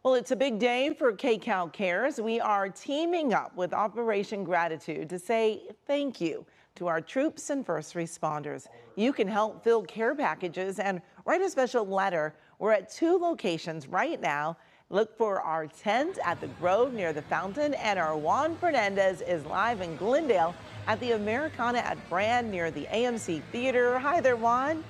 Well, it's a big day for KCAL Cares. We are teaming up with Operation Gratitude to say thank you to our troops and first responders. You can help fill care packages and write a special letter. We're at 2 locations right now. Look for our tent at the Grove near the fountain, and our Juan Fernandez is live in Glendale at the Americana at Brand near the AMC Theater. Hi there, Juan.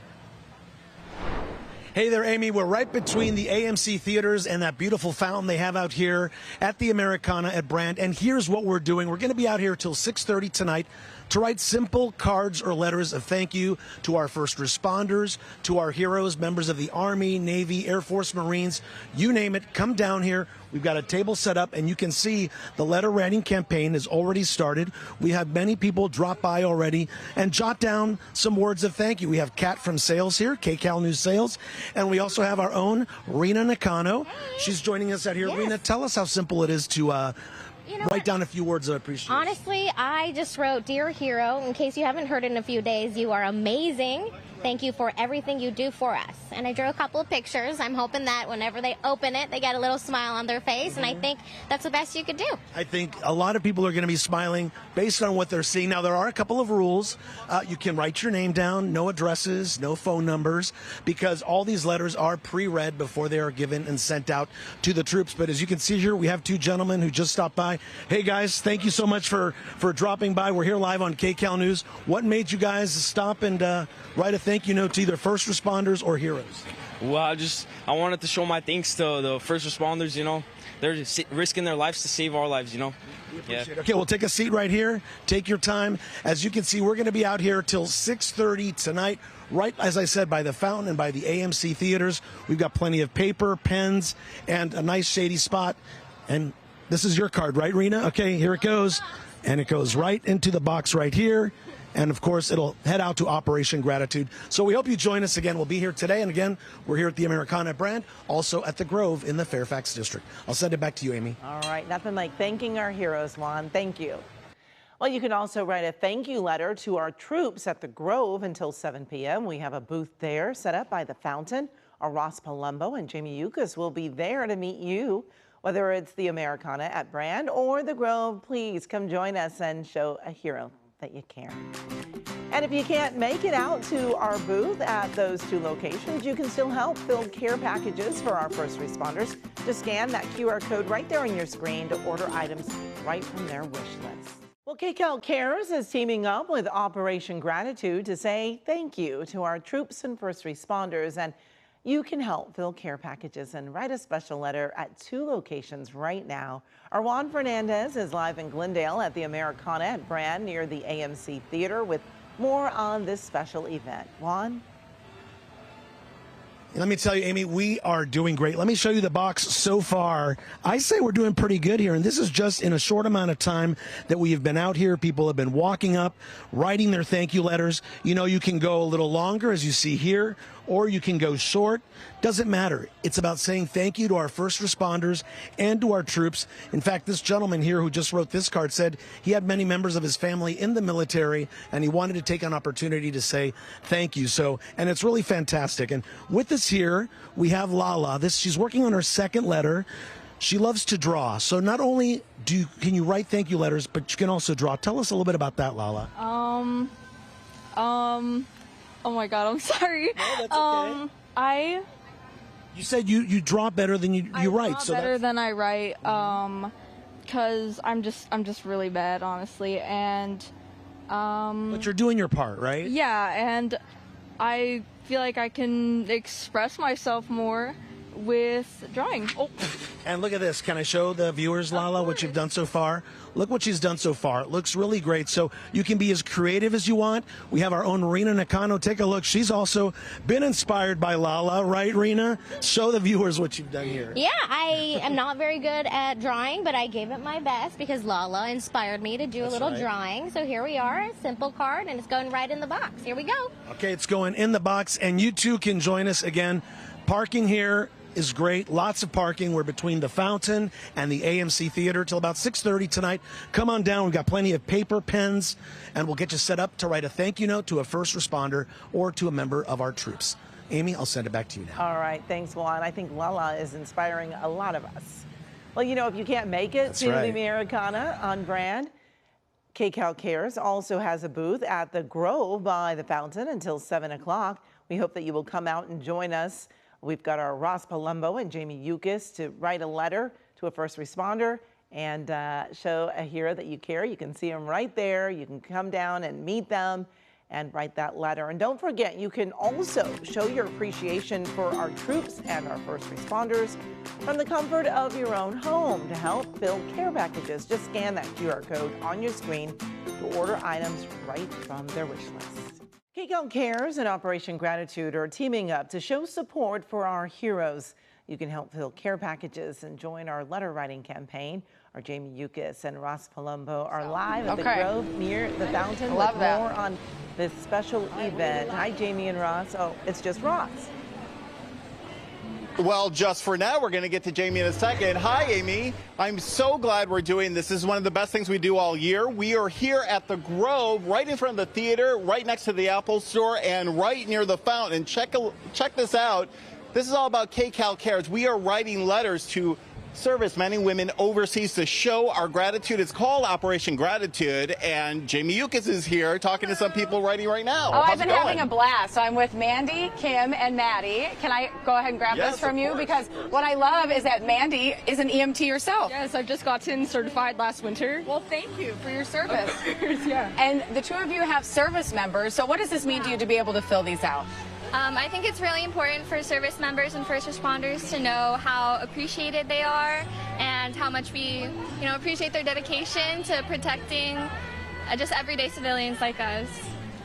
Hey there, Amy. We're right between the AMC theaters and that beautiful fountain they have out here at the Americana at Brand. And here's what we're doing. We're going to be out here till 6:30 tonight to write simple cards or letters of thank you to our first responders, to our heroes, members of the Army, Navy, Air Force, Marines, you name it. Come down here. We've got a table set up, and you can see the letter writing campaign has already started. We have many people drop by already and jot down some words of thank you. We have Kat from sales here, KCAL News Sales, and we also have our own Rena Nakano. She's joining us out here. Yes. Rena, tell us how simple it is to write down a few words of appreciation. Honestly, I just wrote, "Dear Hero," in case you haven't heard it in a few days, you are amazing. Thank you for everything you do for us. And I drew a couple of pictures. I'm hoping that whenever they open it, they get a little smile on their face. And I think that's the best you could do. I think a lot of people are going to be smiling based on what they're seeing. Now, there are a couple of rules. You can write your name down, no addresses, no phone numbers, because all these letters are pre-read before they are given and sent out to the troops. But as you can see here, we have 2 gentlemen who just stopped by. Hey, guys, thank you so much for dropping by. We're here live on KCAL News. What made you guys stop and write a thank you note to either first responders or heroes? Well, I wanted to show my thanks to the first responders. They're just risking their lives to save our lives. We appreciate it. Okay, we'll take a seat right here. Take your time. As you can see, we're going to be out here till 6:30 tonight, right, as I said, by the fountain and by the AMC theaters. We've got plenty of paper, pens, and a nice shady spot. And this is your card, right, Rena? Okay, here it goes. And it goes right into the box right here. And, of course, it'll head out to Operation Gratitude. So we hope you join us again. We'll be here today. And, again, we're here at the Americana Brand, also at the Grove in the Fairfax District. I'll send it back to you, Amy. All right. Nothing like thanking our heroes, Juan. Thank you. Well, you can also write a thank you letter to our troops at the Grove until 7 p.m. We have a booth there set up by the fountain. Our Ross Palumbo and Jamie Yukas will be there to meet you. Whether it's the Americana at Brand or the Grove, please come join us and show a hero that you care. And if you can't make it out to our booth at those 2 locations, you can still help fill care packages for our first responders. Just scan that QR code right there on your screen to order items right from their wish list. Well, KCAL Cares is teaming up with Operation Gratitude to say thank you to our troops and first responders, and you can help fill care packages and write a special letter at 2 locations right now. Our Juan Fernandez is live in Glendale at the Americana at Brand near the AMC Theater with more on this special event. Juan? Let me tell you, Amy, we are doing great. Let me show you the box so far. I say we're doing pretty good here, and this is just in a short amount of time that we have been out here. People have been walking up, writing their thank you letters. You can go a little longer, as you see here, or you can go short. Doesn't matter. It's about saying thank you to our first responders and to our troops. In fact, this gentleman here who just wrote this card said he had many members of his family in the military, and he wanted to take an opportunity to say thank you. And it's really fantastic. And with us here, we have Lala. She's working on her 2nd letter. She loves to draw. So not only can you write thank you letters, but you can also draw. Tell us a little bit about that, Lala. Oh my God, I'm sorry. No, that's okay. You said you draw better than you write. I draw better than I write, because I'm just really bad, honestly, and But you're doing your part, right? Yeah, and I feel like I can express myself more with drawing. Oh. And look at this. Can I show the viewers, Lala, what you've done so far? Look what she's done so far. It looks really great. So you can be as creative as you want. We have our own Rena Nakano. Take a look. She's also been inspired by Lala, right, Rena? Show the viewers what you've done here. Yeah, I am not very good at drawing, but I gave it my best because Lala inspired me to do a little drawing. So here we are, a simple card, and it's going right in the box. Here we go. Okay, it's going in the box, and you too can join us again. Parking here is great. Lots of parking. We're between the fountain and the AMC Theater till about 6:30 tonight. Come on down. We've got plenty of paper, pens, and we'll get you set up to write a thank you note to a first responder or to a member of our troops. Amy, I'll send it back to you now. All right, thanks, Juan. I think Lala is inspiring a lot of us. Well, you know, if you can't make it to the Americana on brand, KCAL Cares also has a booth at the Grove by the fountain until 7 o'clock. We hope that you will come out and join us. We've got our Ross Palumbo and Jamie Yukis to write a letter to a first responder and show a hero that you care. You can see them right there. You can come down and meet them and write that letter. And don't forget, you can also show your appreciation for our troops and our first responders from the comfort of your own home to help fill care packages. Just scan that QR code on your screen to order items right from their wish list. KCAL Cares and Operation Gratitude are teaming up to show support for our heroes. You can help fill care packages and join our letter writing campaign. Our Jamie Yukis and Ross Palumbo are live at the Grove near the fountain with more on this special event. Hi, Jamie and Ross. Oh, it's just Ross. Well, just for now, we're going to get to Jamie in a second. Hi, Amy. I'm so glad we're doing this. This is one of the best things we do all year. We are here at the Grove, right in front of the theater, right next to the Apple store, and right near the fountain. Check this out. This is all about KCAL Cares. We are writing letters to servicemen and women overseas to show our gratitude. It's called Operation Gratitude, and Jamie Yukis is here talking to some people writing right now. Oh, I've been having a blast. So I'm with Mandy, Kim, and Maddie. Can I go ahead and grab this from you? Because what I love is that Mandy is an EMT herself. Yes, I've just gotten certified last winter. Well, thank you for your service. Yeah. And the two of you have service members, so what does this mean to you to be able to fill these out? I think it's really important for service members and first responders to know how appreciated they are and how much we, appreciate their dedication to protecting just everyday civilians like us.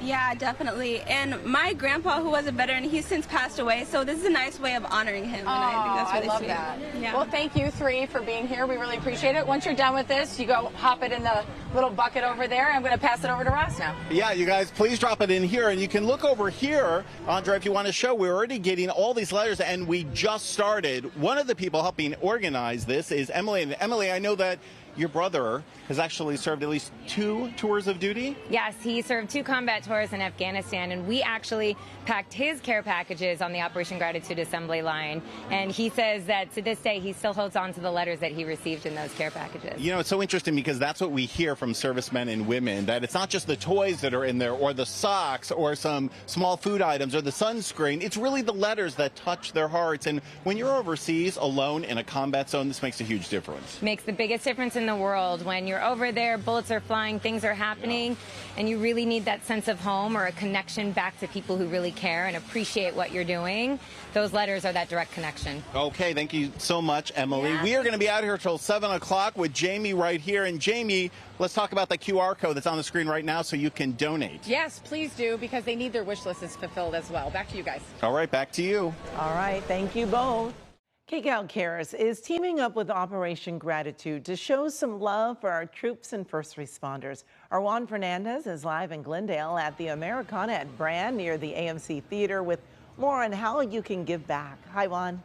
Yeah, definitely. And my grandpa, who was a veteran, he's since passed away, so this is a nice way of honoring him. And I think that's really I love sweet. that. Yeah. Well, thank you three for being here. We really appreciate it. Once you're done with this, you go hop it in the little bucket over there. I'm going to pass it over to Ross now. Yeah, you guys, please drop it in here. And you can look over here, Andre, if you want to show. We're already getting all these letters, and we just started. One of the people helping organize this is Emily. And Emily, I know that your brother has actually served at least 2 tours of duty? Yes, he served 2 combat tours in Afghanistan, and we actually packed his care packages on the Operation Gratitude assembly line. And he says that to this day, he still holds on to the letters that he received in those care packages. You know, it's so interesting because that's what we hear from servicemen and women, that it's not just the toys that are in there or the socks or some small food items or the sunscreen. It's really the letters that touch their hearts. And when you're overseas alone in a combat zone, this makes a huge difference. Makes the biggest difference in the world. When you're over there, bullets are flying, things are happening, and you really need that sense of home or a connection back to people who really care and appreciate what you're doing. Those letters are that direct connection. Okay, thank you so much, Emily. Yeah. We are going to be out here till 7 o'clock with Jamie right here. And Jamie, let's talk about the QR code that's on the screen right now so you can donate. Yes, please do, because they need their wish lists fulfilled as well. Back to you guys. All right, back to you. All right, thank you both. KCAL Cares is teaming up with Operation Gratitude to show some love for our troops and first responders. Our Juan Fernandez is live in Glendale at the Americana at Brand near the AMC Theater with more on how you can give back. Hi, Juan.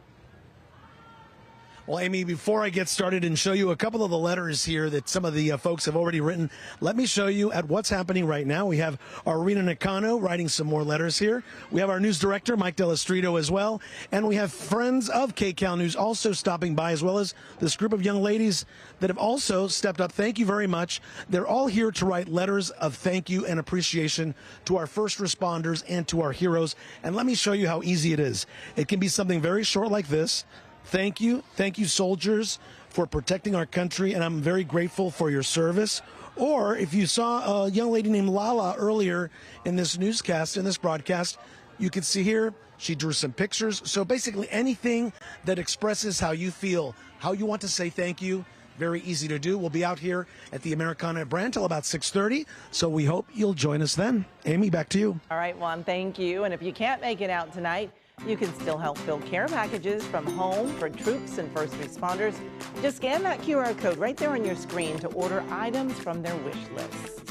Well, Amy, before I get started and show you a couple of the letters here that some of the folks have already written, let me show you at what's happening right now. We have our Rena Nakano writing some more letters here. We have our news director, Mike Delastrito, as well. And we have friends of KCAL News also stopping by, as well as this group of young ladies that have also stepped up. Thank you very much. They're all here to write letters of thank you and appreciation to our first responders and to our heroes. And let me show you how easy it is. It can be something very short like this. Thank you, soldiers, for protecting our country, and I'm very grateful for your service. Or if you saw a young lady named Lala earlier in this newscast, in this broadcast, you can see here, she drew some pictures. So basically anything that expresses how you feel, how you want to say thank you, very easy to do. We'll be out here at the Americana brand till about 6:30, so we hope you'll join us then. Amy, back to you. All right, Juan, thank you. And if you can't make it out tonight, you can still help fill care packages from home for troops and first responders. Just scan that QR code right there on your screen to order items from their wish list.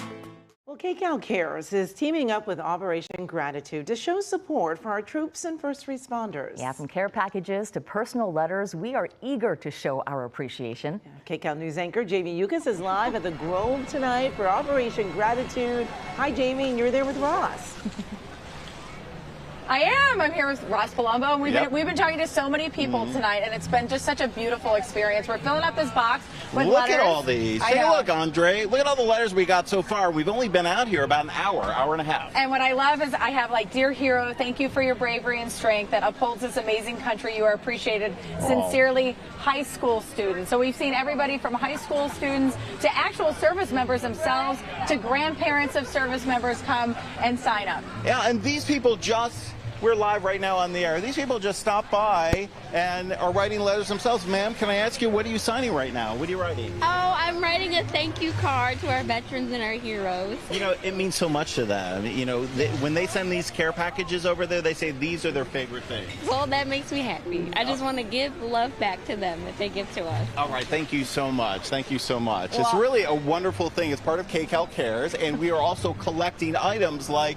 Well, KCAL Cares is teaming up with Operation Gratitude to show support for our troops and first responders. Yeah, from care packages to personal letters, we are eager to show our appreciation. KCAL News anchor Jamie Yukis is live at the Grove tonight for Operation Gratitude. Hi, Jamie, and you're there with Ross. I am. I'm here with Ross Palumbo. We've been talking to so many people tonight, and it's been just such a beautiful experience. We're filling up this box with Look letters. at all these. Take a look, Andre. Look at all the letters we got so far. We've only been out here about an hour and a half. And what I love is I have like, dear hero, thank you for your bravery and strength that upholds this amazing country. You are appreciated. Sincerely, high school students. So we've seen everybody from high school students to actual service members themselves to grandparents of service members come and sign up. Yeah, and these people we're live right now on the air. These people just stopped by and are writing letters themselves. Ma'am, can I ask you, what are you signing right now? What are you writing? Oh, I'm writing a thank you card to our veterans and our heroes. You know, it means so much to them. You know, when they send these care packages over there, they say these are their favorite things. Well, that makes me happy. I just want to give love back to them that they give to us. All right, thank you so much. Thank you so much. Well, it's really a wonderful thing. It's part of KCAL Cares, and we are also collecting items like,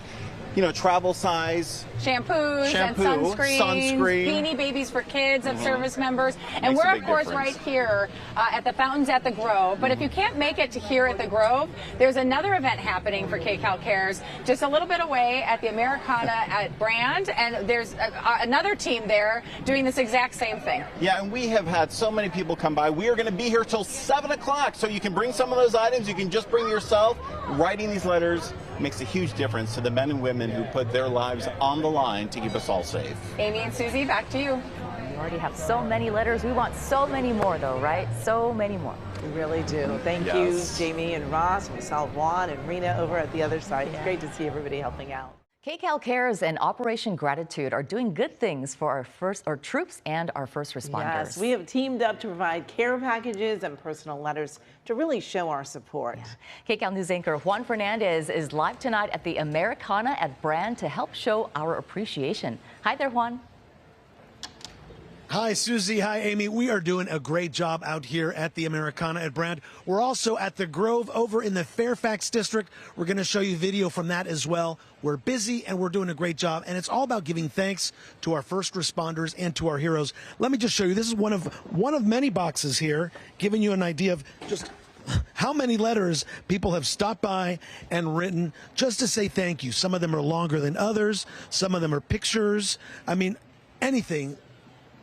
you know, travel size shampoos and sunscreens, beanie babies for kids of service members. And we're, of course, right here at the Fountains at the Grove. But if you can't make it to here at the Grove, there's another event happening for KCAL Cares just a little bit away at the Americana at Brand. And there's another team there doing this exact same thing. Yeah, and we have had so many people come by. We are going to be here till 7 o'clock, so you can bring some of those items. You can just bring yourself. Writing these letters makes a huge difference to the men and women who put their lives on the line to keep us all safe. Amy and Susie, back to you. We already have so many letters. We want so many more, though, right? So many more. We really do. Thank you, Jamie and Ross. We saw Juan and Rena over at the other side. It's great to see everybody helping out. KCAL Cares and Operation Gratitude are doing good things for our troops and our first responders. Yes, we have teamed up to provide care packages and personal letters to really show our support. Yeah. KCAL News anchor Juan Fernandez is live tonight at the Americana at Brand to help show our appreciation. Hi there, Juan. Hi, Susie. Hi, Amy. We are doing a great job out here at the Americana at Brand. We're also at the Grove over in the Fairfax district. We're going to show you video from that as well. We're busy and we're doing a great job, and it's all about giving thanks to our first responders and to our heroes. Let me just show you. This is one of many boxes here, giving you an idea of just how many letters people have stopped by and written just to say thank you. Some of them are longer than others. Some of them are pictures. I mean, anything.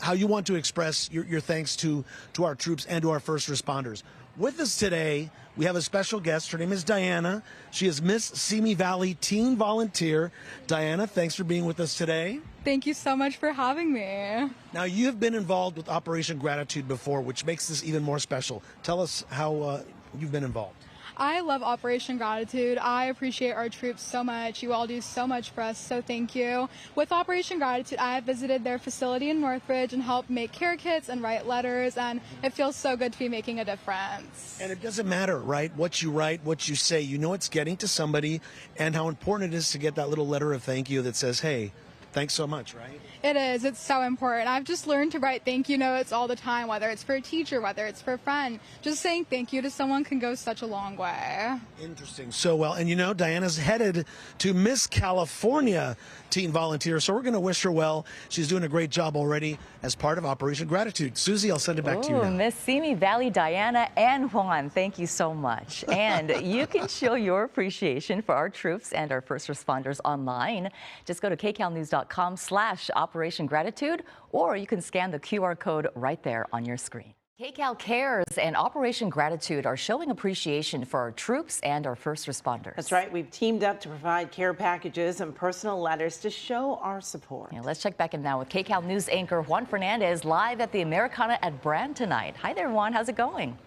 How you want to express your thanks to our troops and to our first responders. With us today, we have a special guest. Her name is Diana. She is Miss Simi Valley Teen Volunteer. Diana, thanks for being with us today. Thank you so much for having me. Now, you've been involved with Operation Gratitude before, which makes this even more special. Tell us how you've been involved. I love Operation Gratitude. I appreciate our troops so much. You all do so much for us, so thank you. With Operation Gratitude, I have visited their facility in Northridge and helped make care kits and write letters, and it feels so good to be making a difference. And it doesn't matter, right, what you write, what you say. You know it's getting to somebody, and how important it is to get that little letter of thank you that says, hey, thanks so much, right? It is. It's so important. I've just learned to write thank you notes all the time, whether it's for a teacher, whether it's for a friend. Just saying thank you to someone can go such a long way. Interesting. So well. And you know, Diana's headed to Miss California Teen Volunteer, so we're going to wish her well. She's doing a great job already as part of Operation Gratitude. Susie, I'll send it back to you now. Miss Simi Valley, Diana, and Juan, thank you so much. And you can show your appreciation for our troops and our first responders online. Just go to kcalnews.com/Operation Gratitude, or you can scan the QR code right there on your screen. KCAL Cares and Operation Gratitude are showing appreciation for our troops and our first responders. That's right. We've teamed up to provide care packages and personal letters to show our support. Yeah, let's check back in now with KCAL News anchor Juan Fernandez live at the Americana at Brand tonight. Hi there, Juan. How's it going?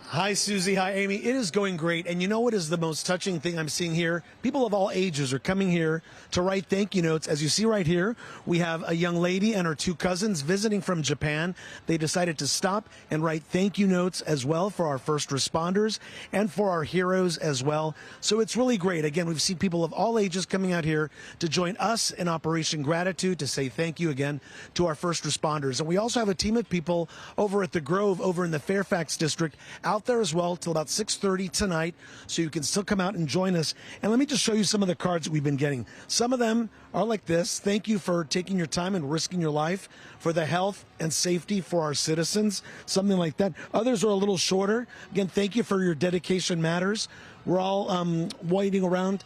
Hi, Susie. Hi, Amy. It is going great. And you know what is the most touching thing I'm seeing here? People of all ages are coming here to write thank you notes. As you see right here, we have a young lady and her two cousins visiting from Japan. They decided to stop and write thank you notes as well for our first responders and for our heroes as well. So it's really great. Again, we've seen people of all ages coming out here to join us in Operation Gratitude to say thank you again to our first responders. And we also have a team of people over at the Grove over in the Fairfax district out there as well till about 6:30 tonight, so you can still come out and join us. And let me just show you some of the cards that we've been getting. Some of them are like this. Thank you for taking your time and risking your life for the health and safety for our citizens, something like that. Others are a little shorter. Again, thank you for your dedication matters. We're all waiting around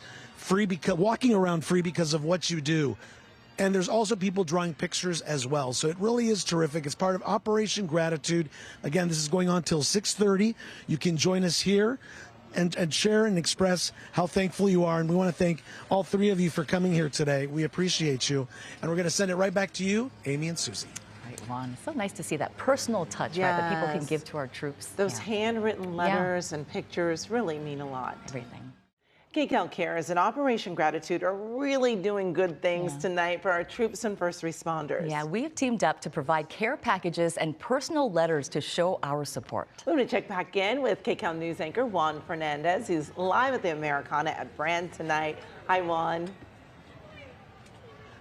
walking around free because of what you do. And there's also people drawing pictures as well. So it really is terrific. It's part of Operation Gratitude. Again, this is going on till 6:30. You can join us here and share and express how thankful you are. And we want to thank all three of you for coming here today. We appreciate you. And we're going to send it right back to you, Amy and Susie. Right, Juan. It's so nice to see that personal touch, right, that people can give to our troops. Those handwritten letters and pictures really mean a lot. Everything. KCAL Cares and Operation Gratitude are really doing good things tonight for our troops and first responders. Yeah, we have teamed up to provide care packages and personal letters to show our support. We're going to check back in with KCAL News anchor Juan Fernandez, who's live at the Americana at Brand tonight. Hi, Juan.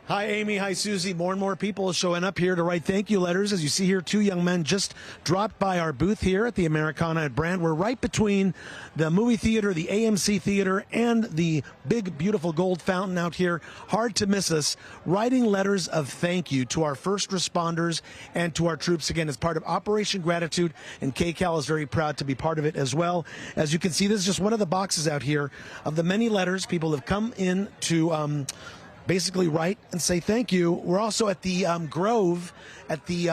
Hi, Amy. Hi, Susie. More and more people showing up here to write thank you letters. As you see here, two young men just dropped by our booth here at the Americana at Brand. We're right between the movie theater, the AMC theater, and the big, beautiful gold fountain out here. Hard to miss us. Writing letters of thank you to our first responders and to our troops. Again, as part of Operation Gratitude, and KCAL is very proud to be part of it as well. As you can see, this is just one of the boxes out here of the many letters people have come in to basically write and say thank you. We're also at the Grove, at the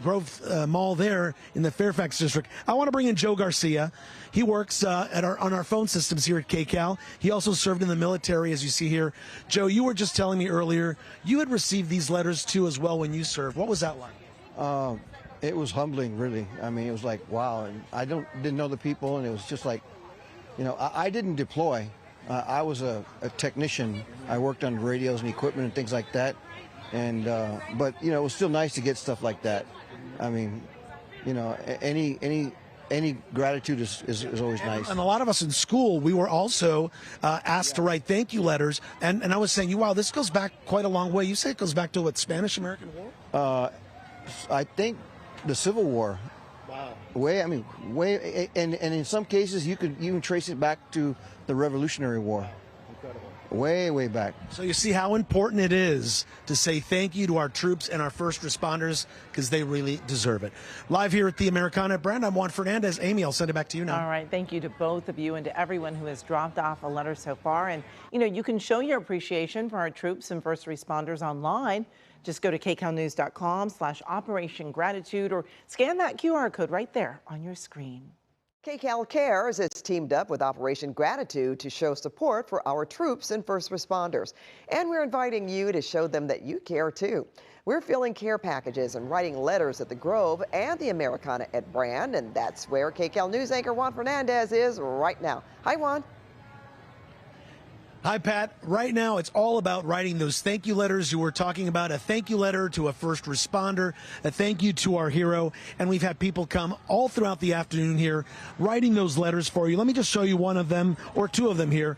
Grove Mall there in the Fairfax district. I want to bring in Joe Garcia. He works on our phone systems here at KCAL. He also served in the military, as you see here. Joe, you were just telling me earlier you had received these letters too as well when you served. What was that like? It was humbling, really. I mean, it was like, wow. And I didn't know the people, and it was just like, you know, I didn't deploy. I was a technician. I worked on radios and equipment and things like that. And but you know, it was still nice to get stuff like that. I mean, you know, any gratitude is always nice. And a lot of us in school, we were also asked to write thank you letters. And I was saying, wow, this goes back quite a long way. You say it goes back to what, Spanish-American War? I think the Civil War. Wow. Way, and in some cases you can even trace it back to the Revolutionary War. Incredible. Way back. So you see how important it is to say thank you to our troops and our first responders, because they really deserve it. Live here at the Americana at Brand, I'm Juan Fernandez. Amy, I'll send it back to you now. All right. Thank you to both of you and to everyone who has dropped off a letter so far. And, you know, you can show your appreciation for our troops and first responders online. Just go to kcalnews.com/Operation Gratitude or scan that QR code right there on your screen. KCAL Cares is teamed up with Operation Gratitude to show support for our troops and first responders. And we're inviting you to show them that you care too. We're filling care packages and writing letters at the Grove and the Americana at Brand. And that's where KCAL News anchor Juan Fernandez is right now. Hi, Juan. Hi, Pat. Right now, it's all about writing those thank you letters you were talking about. A thank you letter to a first responder, a thank you to our hero. And we've had people come all throughout the afternoon here writing those letters for you. Let me just show you one of them or two of them here.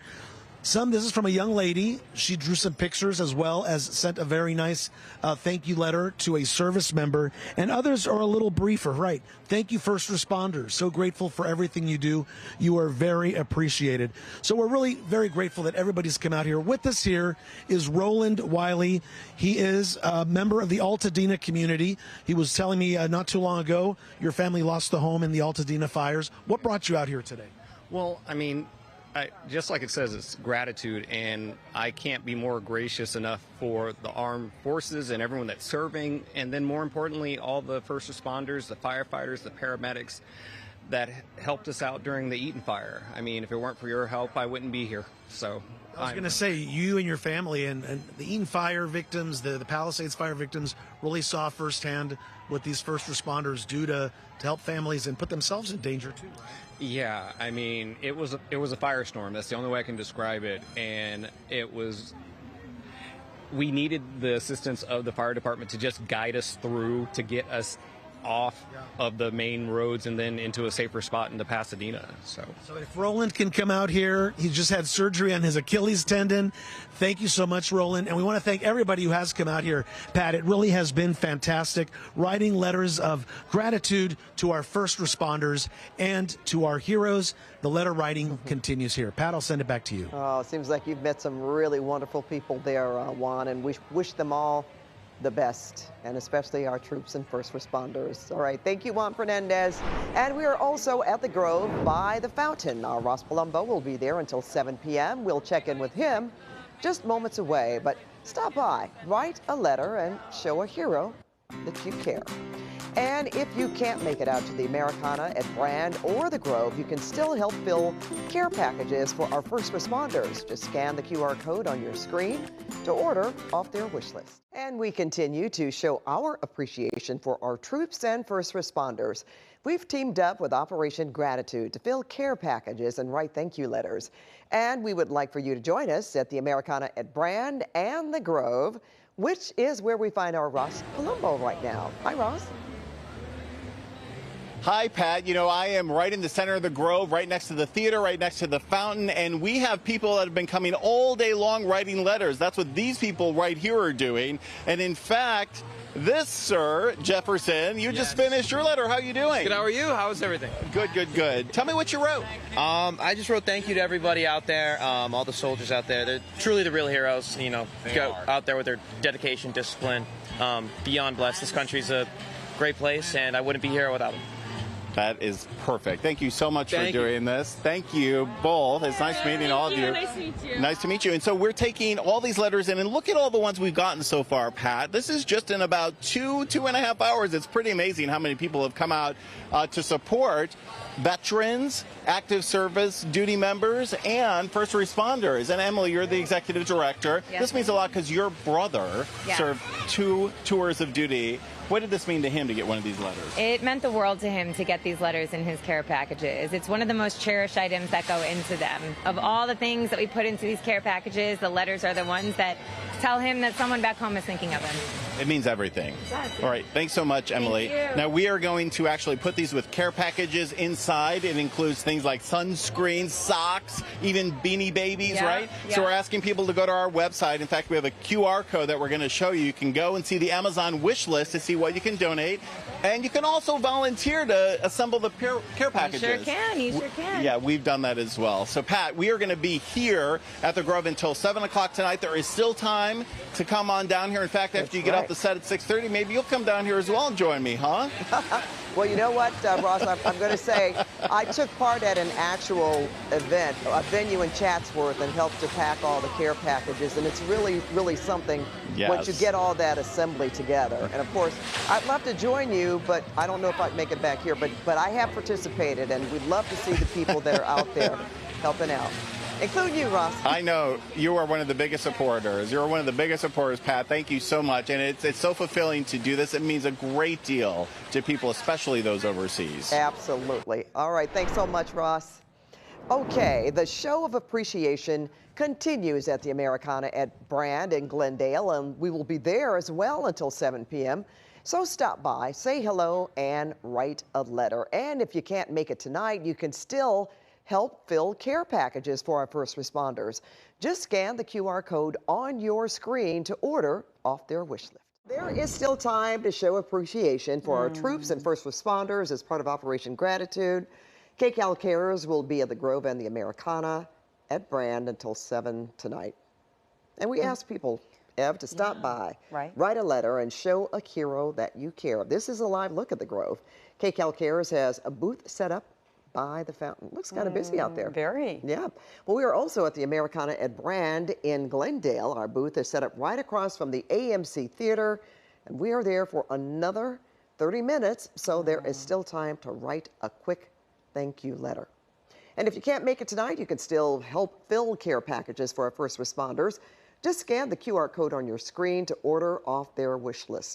This is from a young lady. She drew some pictures as well as sent a very nice thank you letter to a service member. And others are a little briefer, right? Thank you, first responders. So grateful for everything you do. You are very appreciated. So we're really very grateful that everybody's come out here. With us here is Roland Wiley. He is a member of the Altadena community. He was telling me not too long ago, your family lost the home in the Altadena fires. What brought you out here today? Well, I mean, just like it says, it's gratitude, and I can't be more gracious enough for the armed forces and everyone that's serving, and then more importantly, all the first responders, the firefighters, the paramedics that helped us out during the Eaton fire. I mean, if it weren't for your help, I wouldn't be here. So I was going to say, you and your family and the Eaton fire victims, the Palisades fire victims, really saw firsthand what these first responders do to help families and put themselves in danger too, right? Yeah, I mean, it was a firestorm. That's the only way I can describe it. And we needed the assistance of the fire department to just guide us through, to get us off of the main roads and then into a safer spot into Pasadena. So if Roland can come out here, he just had surgery on his Achilles tendon. Thank you so much, Roland. And we want to thank everybody who has come out here. Pat, it really has been fantastic. Writing letters of gratitude to our first responders and to our heroes. The letter writing continues here. Pat, I'll send it back to you. Oh, it seems like you've met some really wonderful people there, Juan, and wish them all the best, and especially our troops and first responders. All right, thank you, Juan Fernandez. And we are also at the Grove by the fountain. Our Ross Palumbo will be there until 7 p.m. We'll check in with him just moments away, but stop by, write a letter, and show a hero that you care. And if you can't make it out to the Americana at Brand or the Grove, you can still help fill care packages for our first responders. Just scan the QR code on your screen to order off their wish list. And we continue to show our appreciation for our troops and first responders. We've teamed up with Operation Gratitude to fill care packages and write thank you letters. And we would like for you to join us at the Americana at Brand and the Grove, which is where we find our Ross Palumbo right now. Hi, Ross. Hi, Pat. You know, I am right in the center of the Grove, right next to the theater, right next to the fountain, and we have people that have been coming all day long writing letters. That's what these people right here are doing. And in fact, this, sir, Jefferson, you just finished your letter. How are you doing? Good. How are you? How's everything? Good, good, good. Tell me what you wrote. I just wrote thank you to everybody out there, all the soldiers out there. They're truly the real heroes, you know, go out there with their dedication, discipline, beyond blessed. This country's a great place, and I wouldn't be here without them. That is perfect. Thank you so much for doing this. Thank you both. It's nice meeting all of you. Nice to meet you. Nice to meet you. And so we're taking all these letters in, and look at all the ones we've gotten so far, Pat. This is just in about 2.5 hours. It's pretty amazing how many people have come out to support veterans, active service duty members, and first responders. And Emily, you're the executive director. Yes. This means a lot because your brother served 2 tours of duty. What did this mean to him to get one of these letters? It meant the world to him to get these letters in his care packages. It's one of the most cherished items that go into them. Of all the things that we put into these care packages, the letters are the ones that tell him that someone back home is thinking of him. It means everything. Exactly. All right. Thanks so much, Emily. Thank you. Now, we are going to actually put these with care packages inside. It includes things like sunscreen, socks, even Beanie Babies, right? So we're asking people to go to our website. In fact, we have a QR code that we're going to show you. You can go and see the Amazon wish list to see what you can donate. And you can also volunteer to assemble the care packages. You sure can. You sure can. Yeah, we've done that as well. So, Pat, we are going to be here at the Grove until 7 o'clock tonight. There is still time to come on down here. In fact, after you get off the set at 6:30, maybe you'll come down here as well and join me, huh? Well, you know what, Ross, I'm going to say I took part at an actual event, a venue in Chatsworth, and helped to pack all the care packages. And it's really, really something once you get all that assembly together. And, of course, I'd love to join you, but I don't know if I'd make it back here. But I have participated, and we'd love to see the people that are out there helping out. Including you, Ross. I know you are one of the biggest supporters. You're one of the biggest supporters, Pat. Thank you so much. And it's so fulfilling to do this. It means a great deal to people, especially those overseas. Absolutely. All right. Thanks so much, Ross. Okay. The show of appreciation continues at the Americana at Brand in Glendale, and we will be there as well until 7 p.m. So stop by, say hello, and write a letter. And if you can't make it tonight, you can still help fill care packages for our first responders. Just scan the QR code on your screen to order off their wish list. There is still time to show appreciation for our troops and first responders as part of Operation Gratitude. KCAL Cares will be at the Grove and the Americana at Brand until 7 tonight. And we ask people, Ev, to stop by, write a letter, and show a hero that you care. This is a live look at the Grove. KCAL Cares has a booth set up by the fountain. Looks kind of busy out there. Very. Yeah. Well, we are also at the Americana at Brand in Glendale. Our booth is set up right across from the AMC Theater, and we are there for another 30 minutes, so there is still time to write a quick thank you letter. And if you can't make it tonight, you can still help fill care packages for our first responders. Just scan the QR code on your screen to order off their wish list.